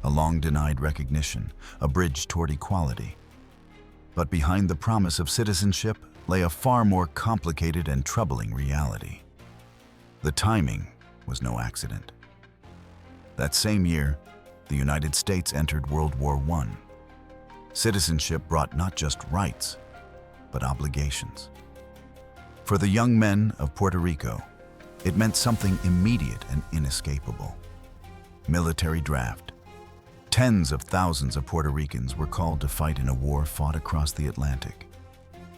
A: A long-denied recognition, a bridge toward equality. But behind the promise of citizenship lay a far more complicated and troubling reality. The timing was no accident. That same year, the United States entered World War I. Citizenship brought not just rights, but obligations. For the young men of Puerto Rico, it meant something immediate and inescapable. Military draft. Tens of thousands of Puerto Ricans were called to fight in a war fought across the Atlantic,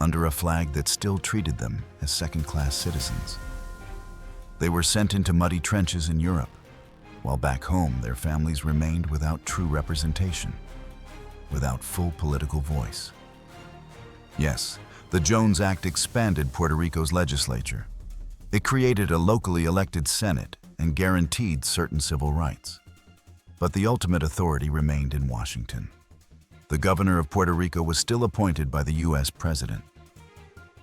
A: under a flag that still treated them as second-class citizens. They were sent into muddy trenches in Europe, while back home their families remained without true representation, without full political voice. Yes, the Jones Act expanded Puerto Rico's legislature. It created a locally elected Senate and guaranteed certain civil rights. But the ultimate authority remained in Washington. The governor of Puerto Rico was still appointed by the U.S. president.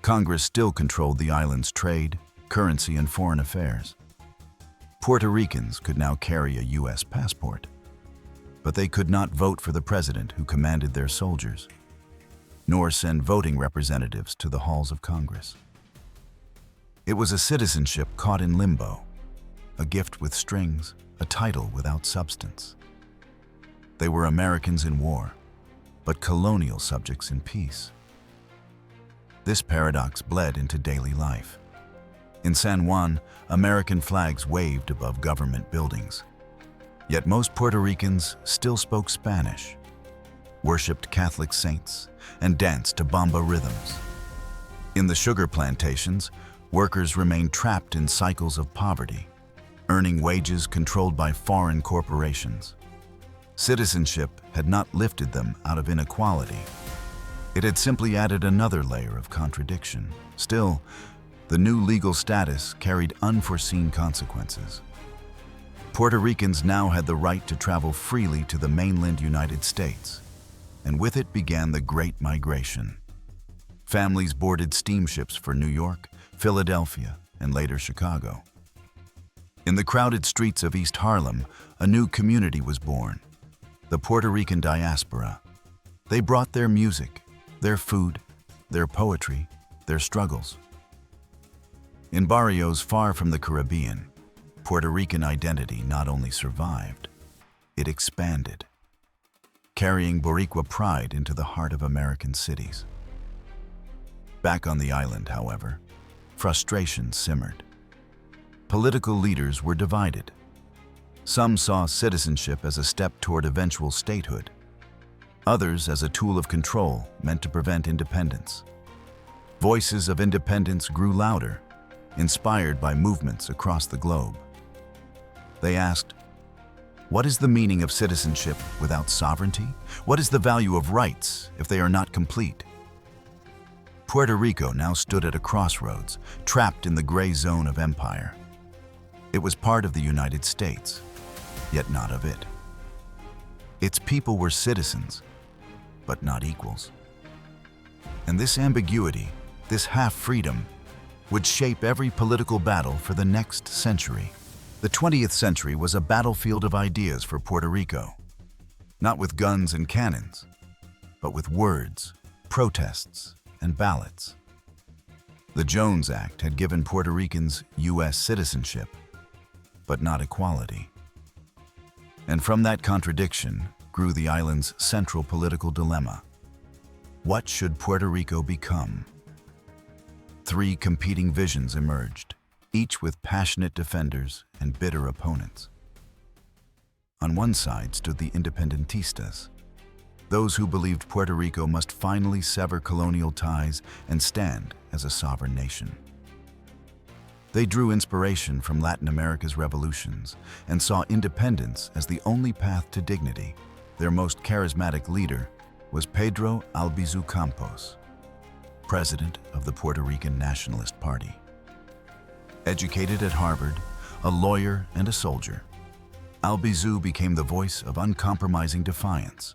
A: Congress still controlled the island's trade, currency, and foreign affairs. Puerto Ricans could now carry a U.S. passport, but they could not vote for the president who commanded their soldiers, nor send voting representatives to the halls of Congress. It was a citizenship caught in limbo, a gift with strings, a title without substance. They were Americans in war, but colonial subjects in peace. This paradox bled into daily life. In San Juan, American flags waved above government buildings. Yet most Puerto Ricans still spoke Spanish, worshipped Catholic saints, and danced to bomba rhythms. In the sugar plantations, workers remained trapped in cycles of poverty, earning wages controlled by foreign corporations. Citizenship had not lifted them out of inequality. It had simply added another layer of contradiction. Still, the new legal status carried unforeseen consequences. Puerto Ricans now had the right to travel freely to the mainland United States, and with it began the Great Migration. Families boarded steamships for New York, Philadelphia, and later Chicago. In the crowded streets of East Harlem, a new community was born, the Puerto Rican diaspora. They brought their music, their food, their poetry, their struggles. In barrios far from the Caribbean, Puerto Rican identity not only survived, it expanded, carrying Boricua pride into the heart of American cities. Back on the island, however, frustration simmered. Political leaders were divided. Some saw citizenship as a step toward eventual statehood, others as a tool of control meant to prevent independence. Voices of independence grew louder, inspired by movements across the globe. They asked, what is the meaning of citizenship without sovereignty? What is the value of rights if they are not complete? Puerto Rico now stood at a crossroads, trapped in the gray zone of empire. It was part of the United States, yet not of it. Its people were citizens, but not equals. And this ambiguity, this half-freedom, would shape every political battle for the next century. The 20th century was a battlefield of ideas for Puerto Rico, not with guns and cannons, but with words, protests, and ballots. The Jones Act had given Puerto Ricans U.S. citizenship, but not equality. And from that contradiction grew the island's central political dilemma. What should Puerto Rico become? Three competing visions emerged, each with passionate defenders and bitter opponents. On one side stood the independentistas, those who believed Puerto Rico must finally sever colonial ties and stand as a sovereign nation. They drew inspiration from Latin America's revolutions and saw independence as the only path to dignity. Their most charismatic leader was Pedro Albizu Campos, president of the Puerto Rican Nationalist Party. Educated at Harvard, a lawyer and a soldier, Albizu became the voice of uncompromising defiance.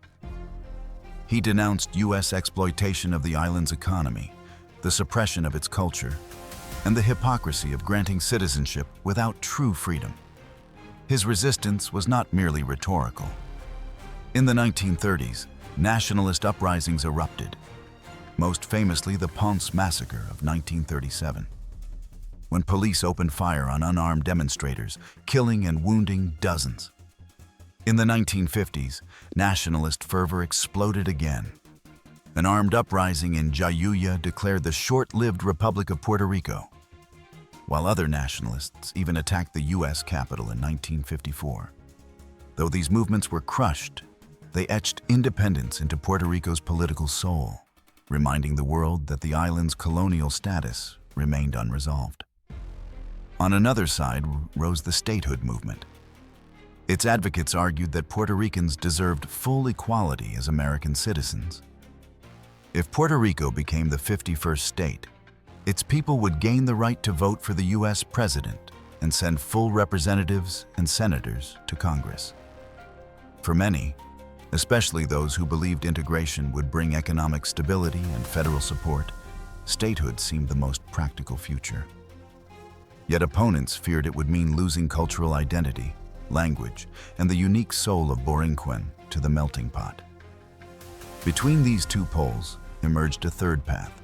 A: He denounced U.S. exploitation of the island's economy, the suppression of its culture, and the hypocrisy of granting citizenship without true freedom. His resistance was not merely rhetorical. In the 1930s, nationalist uprisings erupted, most famously the Ponce Massacre of 1937, when police opened fire on unarmed demonstrators, killing and wounding dozens. In the 1950s, nationalist fervor exploded again. An armed uprising in Jayuya declared the short-lived Republic of Puerto Rico, while other nationalists even attacked the U.S. Capitol in 1954. Though these movements were crushed, they etched independence into Puerto Rico's political soul, reminding the world that the island's colonial status remained unresolved. On another side rose the statehood movement. Its advocates argued that Puerto Ricans deserved full equality as American citizens. If Puerto Rico became the 51st state, its people would gain the right to vote for the U.S. president and send full representatives and senators to Congress. For many, Especially those who believed integration would bring economic stability and federal support, statehood seemed the most practical future. Yet opponents feared it would mean losing cultural identity, language, and the unique soul of Borinquen to the melting pot. Between these two poles emerged a third path,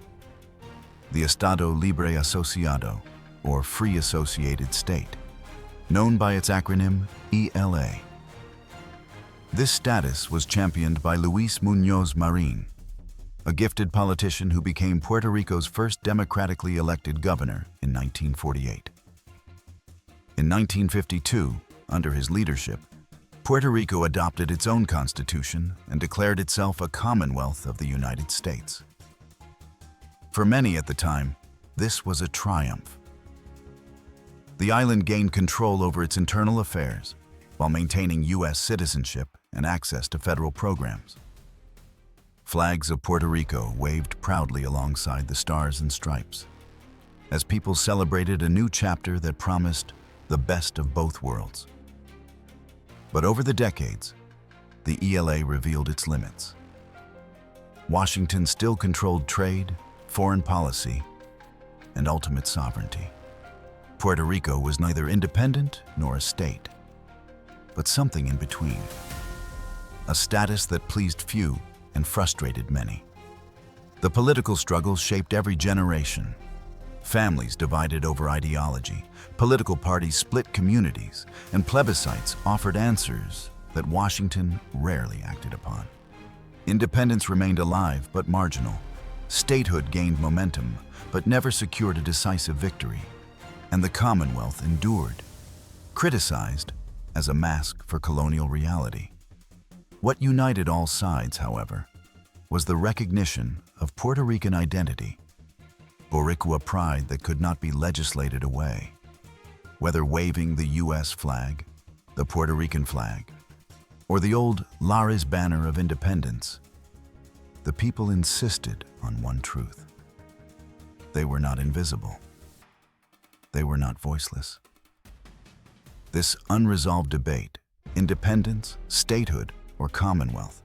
A: the Estado Libre Asociado, or Free Associated State, known by its acronym ELA. This status was championed by Luis Muñoz Marín, a gifted politician who became Puerto Rico's first democratically elected governor in 1948. In 1952, under his leadership, Puerto Rico adopted its own constitution and declared itself a Commonwealth of the United States. For many at the time, this was a triumph. The island gained control over its internal affairs while maintaining U.S. citizenship and access to federal programs. Flags of Puerto Rico waved proudly alongside the stars and stripes, as people celebrated a new chapter that promised the best of both worlds. But over the decades, the ELA revealed its limits. Washington still controlled trade, foreign policy, and ultimate sovereignty. Puerto Rico was neither independent nor a state, but something in between. A status that pleased few and frustrated many. The political struggles shaped every generation. Families divided over ideology, political parties split communities, and plebiscites offered answers that Washington rarely acted upon. Independence remained alive but marginal. Statehood gained momentum but never secured a decisive victory. And the Commonwealth endured, criticized as a mask for colonial reality. What united all sides, however, was the recognition of Puerto Rican identity, Boricua pride that could not be legislated away. Whether waving the U.S. flag, the Puerto Rican flag, or the old Lares banner of independence, the people insisted on one truth. They were not invisible. They were not voiceless. This unresolved debate, independence, statehood, or Commonwealth,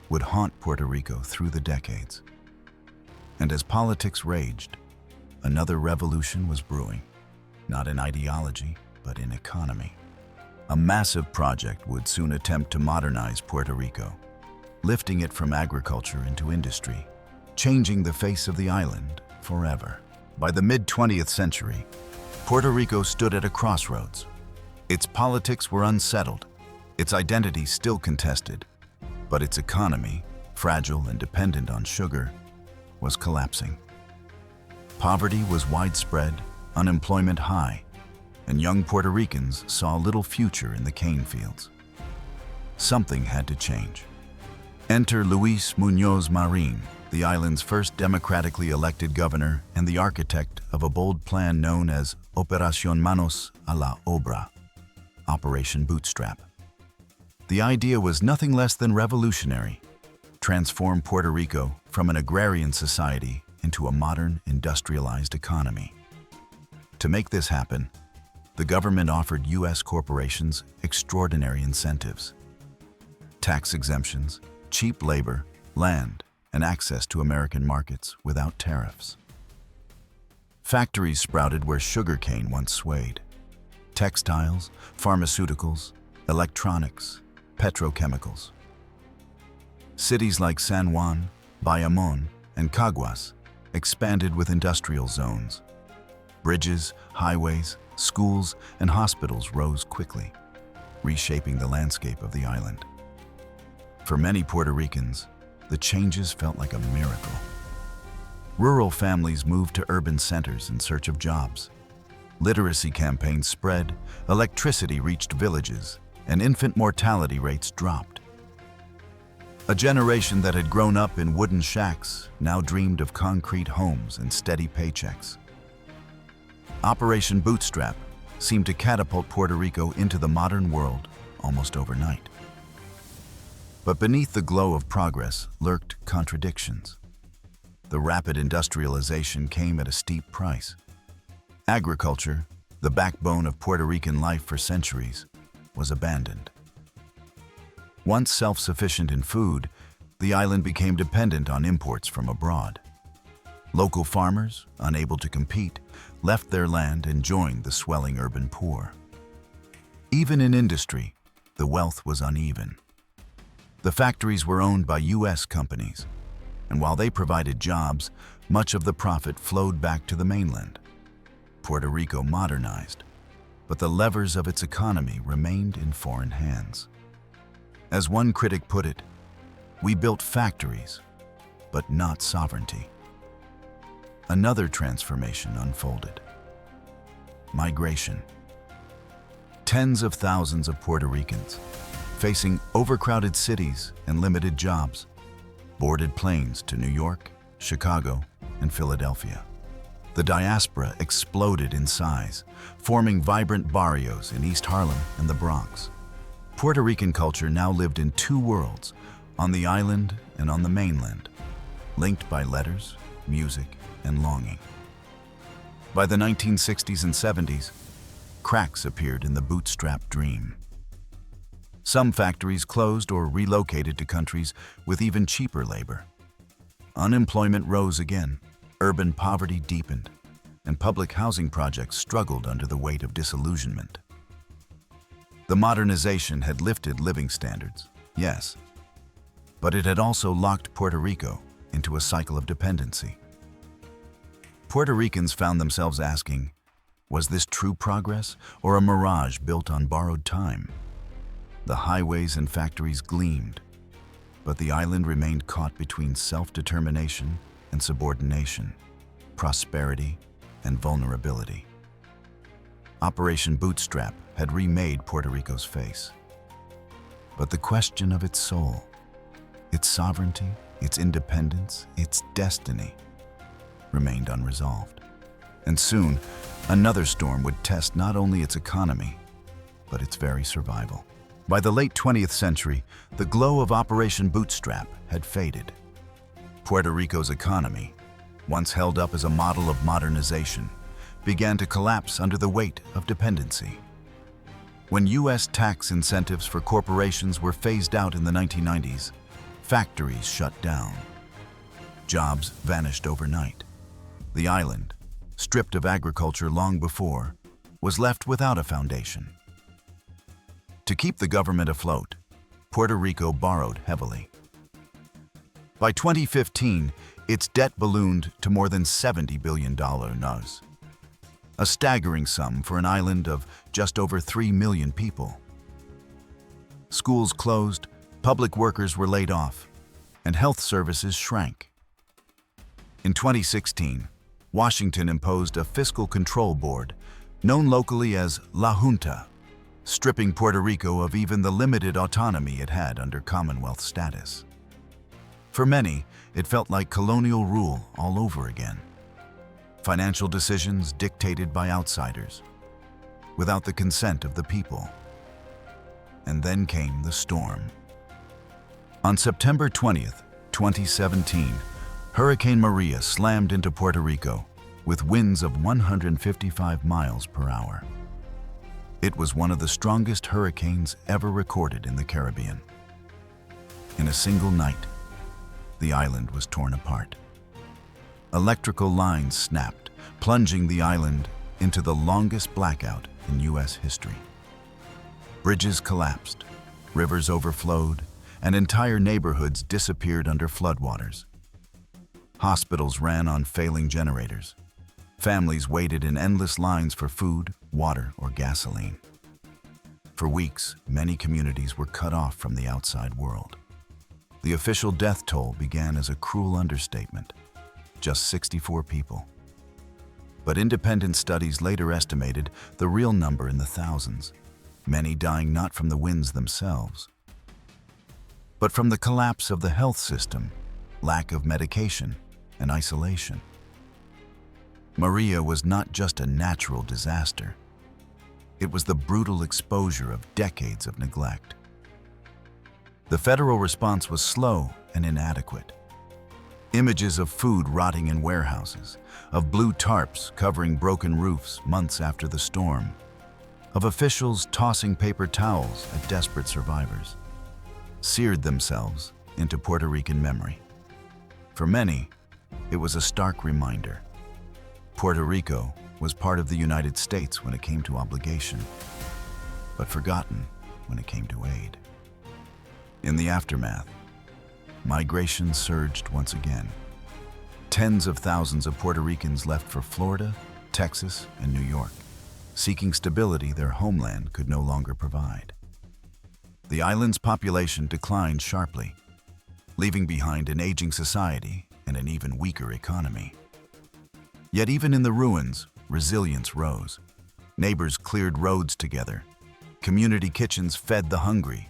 A: would haunt Puerto Rico through the decades. And as politics raged, another revolution was brewing, not in ideology, but in economy. A massive project would soon attempt to modernize Puerto Rico, lifting it from agriculture into industry, changing the face of the island forever. By the mid-20th century, Puerto Rico stood at a crossroads. Its politics were unsettled, its identity still contested, but its economy, fragile and dependent on sugar, was collapsing. Poverty was widespread, unemployment high, and young Puerto Ricans saw little future in the cane fields. Something had to change. Enter Luis Muñoz Marín, the island's first democratically elected governor and the architect of a bold plan known as Operación Manos a la Obra, Operation Bootstrap. The idea was nothing less than revolutionary: transform Puerto Rico from an agrarian society into a modern, industrialized economy. To make this happen, the government offered U.S. corporations extraordinary incentives: tax exemptions, cheap labor, land, and access to American markets without tariffs. Factories sprouted where sugarcane once swayed. Textiles, pharmaceuticals, electronics, petrochemicals. Cities like San Juan, Bayamón, and Caguas expanded with industrial zones. Bridges, highways, schools, and hospitals rose quickly, reshaping the landscape of the island. For many Puerto Ricans, the changes felt like a miracle. Rural families moved to urban centers in search of jobs. Literacy campaigns spread, electricity reached villages, and infant mortality rates dropped. A generation that had grown up in wooden shacks now dreamed of concrete homes and steady paychecks. Operation Bootstrap seemed to catapult Puerto Rico into the modern world almost overnight. But beneath the glow of progress lurked contradictions. The rapid industrialization came at a steep price. Agriculture, the backbone of Puerto Rican life for centuries, was abandoned. Once self-sufficient in food, the island became dependent on imports from abroad. Local farmers, unable to compete, left their land and joined the swelling urban poor. Even in industry, the wealth was uneven. The factories were owned by U.S. companies, and while they provided jobs, much of the profit flowed back to the mainland. Puerto Rico modernized, but the levers of its economy remained in foreign hands. As one critic put it, "We built factories, but not sovereignty." Another transformation unfolded. Migration. Tens of thousands of Puerto Ricans, facing overcrowded cities and limited jobs, boarded planes to New York, Chicago, and Philadelphia. The diaspora exploded in size, forming vibrant barrios in East Harlem and the Bronx. Puerto Rican culture now lived in two worlds, on the island and on the mainland, linked by letters, music, and longing. By the 1960s and 70s, cracks appeared in the bootstrap dream. Some factories closed or relocated to countries with even cheaper labor. Unemployment rose again, urban poverty deepened, and public housing projects struggled under the weight of disillusionment. The modernization had lifted living standards, yes, but it had also locked Puerto Rico into a cycle of dependency. Puerto Ricans found themselves asking, was this true progress or a mirage built on borrowed time? The highways and factories gleamed, but the island remained caught between self-determination and subordination, prosperity and vulnerability. Operation Bootstrap had remade Puerto Rico's face. But the question of its soul, its sovereignty, its independence, its destiny, remained unresolved. And soon, another storm would test not only its economy, but its very survival. By the late 20th century, the glow of Operation Bootstrap had faded. Puerto Rico's economy, once held up as a model of modernization, began to collapse under the weight of dependency. When U.S. tax incentives for corporations were phased out in the 1990s, factories shut down. Jobs vanished overnight. The island, stripped of agriculture long before, was left without a foundation. To keep the government afloat, Puerto Rico borrowed heavily. By 2015, its debt ballooned to more than $70 billion, a staggering sum for an island of just over 3 million people. Schools closed, public workers were laid off, and health services shrank. In 2016, Washington imposed a fiscal control board, known locally as La Junta, stripping Puerto Rico of even the limited autonomy it had under Commonwealth status. For many, it felt like colonial rule all over again. Financial decisions dictated by outsiders, without the consent of the people. And then came the storm. On September 20th, 2017, Hurricane Maria slammed into Puerto Rico with winds of 155 miles per hour. It was one of the strongest hurricanes ever recorded in the Caribbean. In a single night, the island was torn apart. Electrical lines snapped, plunging the island into the longest blackout in U.S. history. Bridges collapsed, rivers overflowed, and entire neighborhoods disappeared under floodwaters. Hospitals ran on failing generators. Families waited in endless lines for food, water, or gasoline. For weeks, many communities were cut off from the outside world. The official death toll began as a cruel understatement, just 64 people. But independent studies later estimated the real number in the thousands, many dying not from the winds themselves, but from the collapse of the health system, lack of medication, and isolation. Maria was not just a natural disaster. It was the brutal exposure of decades of neglect. The federal response was slow and inadequate. Images of food rotting in warehouses, of blue tarps covering broken roofs months after the storm, of officials tossing paper towels at desperate survivors. seared themselves into Puerto Rican memory. For many, it was a stark reminder. Puerto Rico was part of the United States when it came to obligation, but forgotten when it came to aid. In the aftermath, migration surged once again. Tens of thousands of Puerto Ricans left for Florida, Texas, and New York, seeking stability their homeland could no longer provide. The island's population declined sharply, leaving behind an aging society and an even weaker economy. Yet even in the ruins, resilience rose. Neighbors cleared roads together. Community kitchens fed the hungry.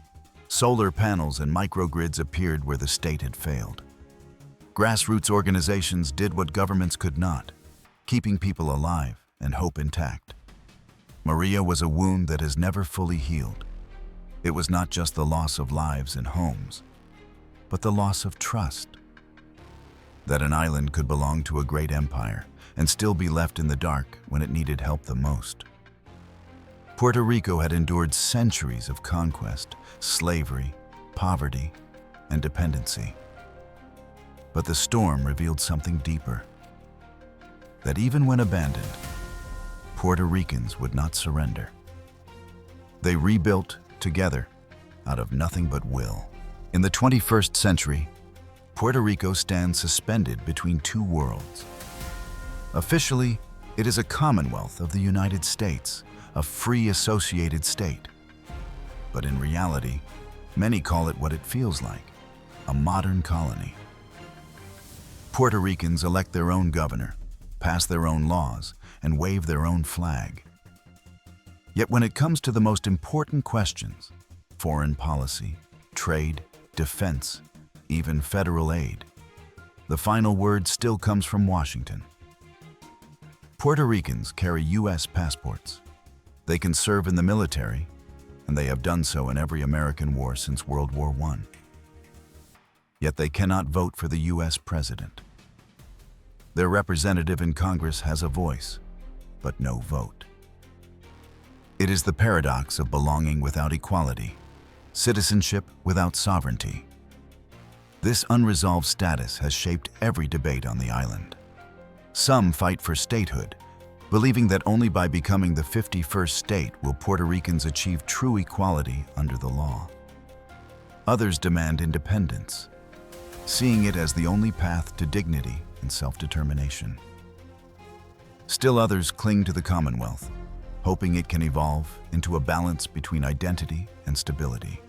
A: Solar panels and microgrids appeared where the state had failed. Grassroots organizations did what governments could not, keeping people alive and hope intact. Maria was a wound that has never fully healed. It was not just the loss of lives and homes, but the loss of trust. That an island could belong to a great empire and still be left in the dark when it needed help the most. Puerto Rico had endured centuries of conquest, slavery, poverty, and dependency. But the storm revealed something deeper. That even when abandoned, Puerto Ricans would not surrender. They rebuilt together out of nothing but will. In the 21st century, Puerto Rico stands suspended between two worlds. Officially, it is a commonwealth of the United States, a free associated state. But in reality, many call it what it feels like, a modern colony. Puerto Ricans elect their own governor, pass their own laws, and wave their own flag. Yet when it comes to the most important questions, foreign policy, trade, defense, even federal aid, the final word still comes from Washington. Puerto Ricans carry U.S. passports. They can serve in the military, and they have done so in every American war since World War I. Yet they cannot vote for the U.S. president. Their representative in Congress has a voice, but no vote. It is the paradox of belonging without equality, citizenship without sovereignty. This unresolved status has shaped every debate on the island. Some fight for statehood, believing that only by becoming the 51st state will Puerto Ricans achieve true equality under the law. Others demand independence, seeing it as the only path to dignity and self-determination. Still others cling to the Commonwealth, hoping it can evolve into a balance between identity and stability.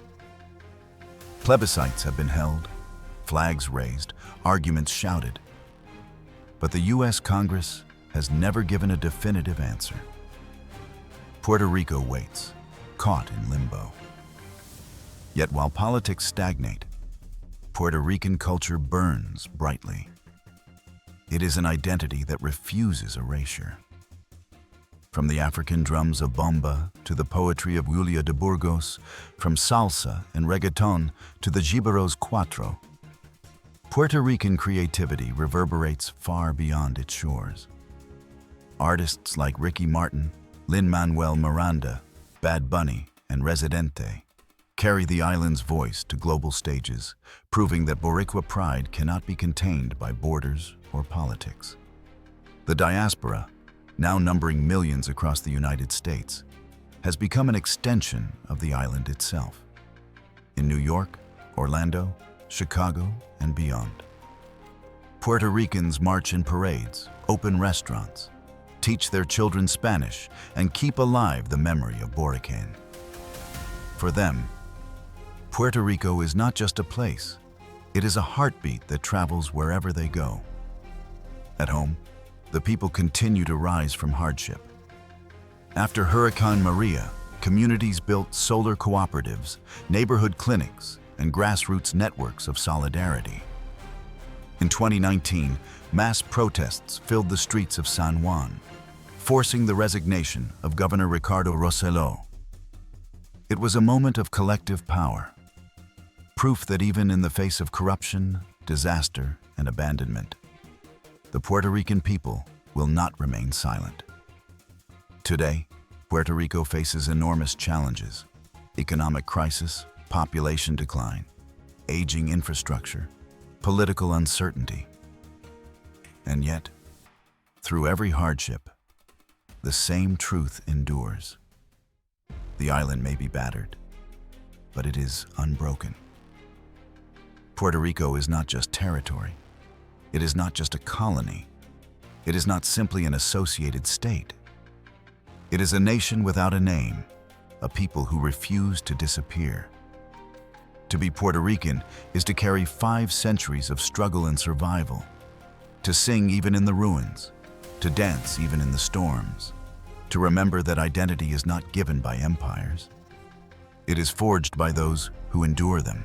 A: Plebiscites have been held, flags raised, arguments shouted. But the U.S. Congress has never given a definitive answer. Puerto Rico waits, caught in limbo. Yet while politics stagnate, Puerto Rican culture burns brightly. It is an identity that refuses erasure. From the African drums of bomba to the poetry of Julia de Burgos, from salsa and reggaeton to the Giberos Cuatro, Puerto Rican creativity reverberates far beyond its shores. Artists like Ricky Martin, Lin-Manuel Miranda, Bad Bunny, and Residente carry the island's voice to global stages, proving that Boricua pride cannot be contained by borders or politics. The diaspora, now numbering millions across the United States, has become an extension of the island itself. In New York, Orlando, Chicago, and beyond, Puerto Ricans march in parades, open restaurants, teach their children Spanish, and keep alive the memory of Boricua. For them, Puerto Rico is not just a place, it is a heartbeat that travels wherever they go. At home, the people continue to rise from hardship. After Hurricane Maria, communities built solar cooperatives, neighborhood clinics, and grassroots networks of solidarity. In 2019, mass protests filled the streets of San Juan, forcing the resignation of Governor Ricardo Rosselló. It was a moment of collective power, proof that even in the face of corruption, disaster, and abandonment, the Puerto Rican people will not remain silent. Today, Puerto Rico faces enormous challenges: economic crisis, population decline, aging infrastructure, political uncertainty. And yet, through every hardship, the same truth endures. The island may be battered, but it is unbroken. Puerto Rico is not just territory. It is not just a colony. It is not simply an associated state. It is a nation without a name, a people who refuse to disappear. To be Puerto Rican is to carry 5 centuries of struggle and survival, to sing even in the ruins, to dance even in the storms, to remember that identity is not given by empires. It is forged by those who endure them.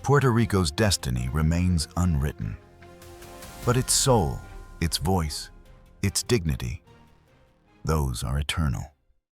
A: Puerto Rico's destiny remains unwritten, but its soul, its voice, its dignity, those are eternal.